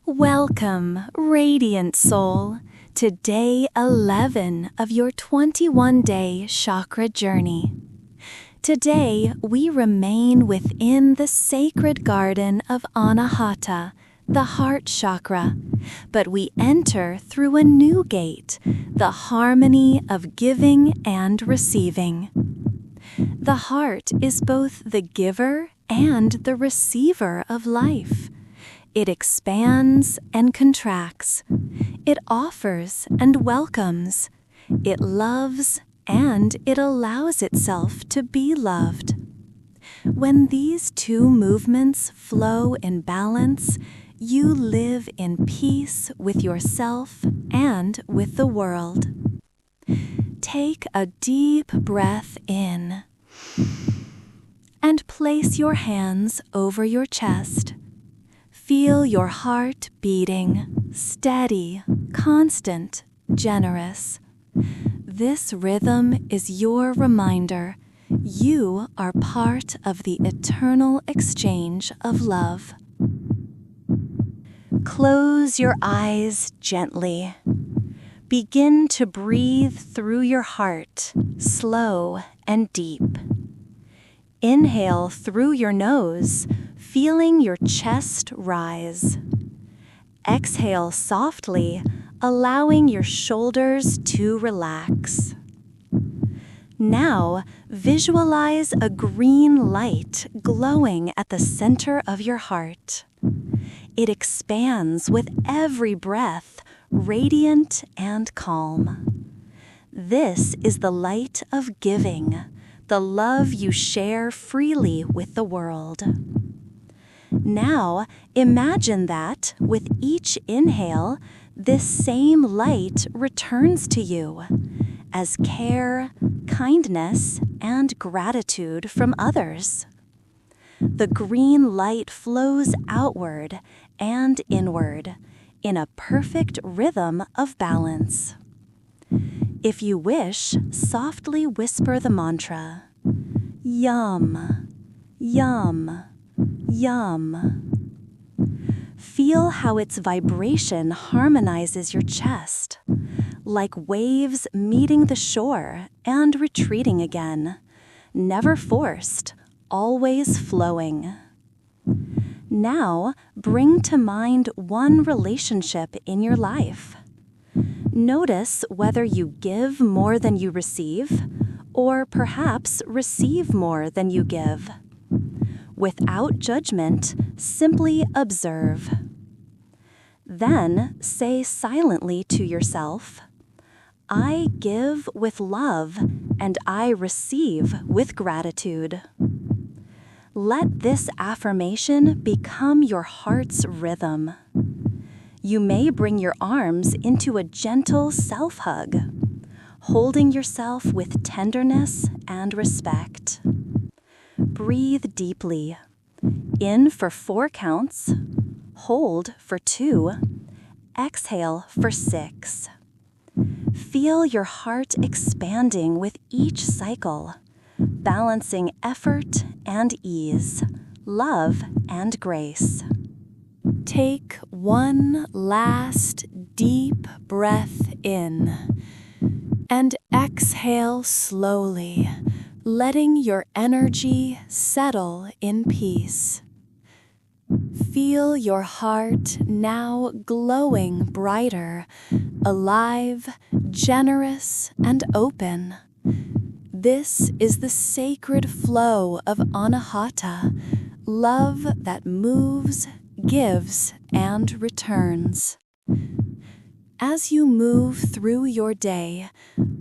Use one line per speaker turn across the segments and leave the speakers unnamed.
Welcome, Radiant Soul, to Day 11 of your 21-day Chakra Journey. Today, we remain within the sacred garden of Anahata, the heart chakra, but we enter through a new gate, the harmony of giving and receiving. The heart is both the giver and the receiver of life. It expands and contracts. It offers and welcomes. It loves and it allows itself to be loved. When these two movements flow in balance, you live in peace with yourself and with the world. Take a deep breath in and place your hands over your chest. Feel your heart beating, steady, constant, generous. This rhythm is your reminder you are part of the eternal exchange of love. Close your eyes gently. Begin to breathe through your heart, slow and deep. Inhale through your nose, feeling your chest rise. Exhale softly, allowing your shoulders to relax. Now, visualize a green light glowing at the center of your heart. It expands with every breath, radiant and calm. This is the light of giving, the love you share freely with the world. Now, imagine that, with each inhale, this same light returns to you as care, kindness, and gratitude from others. The green light flows outward and inward in a perfect rhythm of balance. If you wish, softly whisper the mantra, Yum, Yum, Yum. Feel how its vibration harmonizes your chest, like waves meeting the shore and retreating again, never forced, always flowing. Now, bring to mind one relationship in your life. Notice whether you give more than you receive, or perhaps receive more than you give. Without judgment, simply observe. Then say silently to yourself, I give with love and I receive with gratitude. Let this affirmation become your heart's rhythm. You may bring your arms into a gentle self-hug, holding yourself with tenderness and respect. Breathe deeply. In for 4 counts, hold for 2, exhale for 6. Feel your heart expanding with each cycle, balancing effort and ease, love and grace. Take one last deep breath in and exhale slowly, letting your energy settle in peace. Feel your heart now glowing brighter, alive, generous, and open. This is the sacred flow of Anahata, love that moves, gives, and returns. As you move through your day,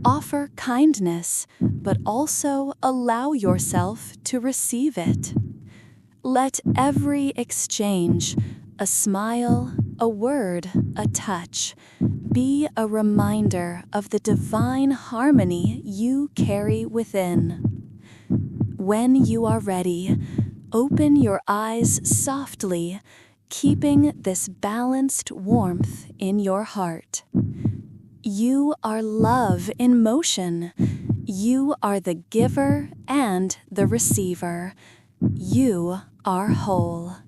offer kindness, but also allow yourself to receive it. Let every exchange, a smile, a word, a touch, be a reminder of the divine harmony you carry within. When you are ready, open your eyes softly, keeping this balanced warmth in your heart. You are love in motion. You are the giver and the receiver. You are whole.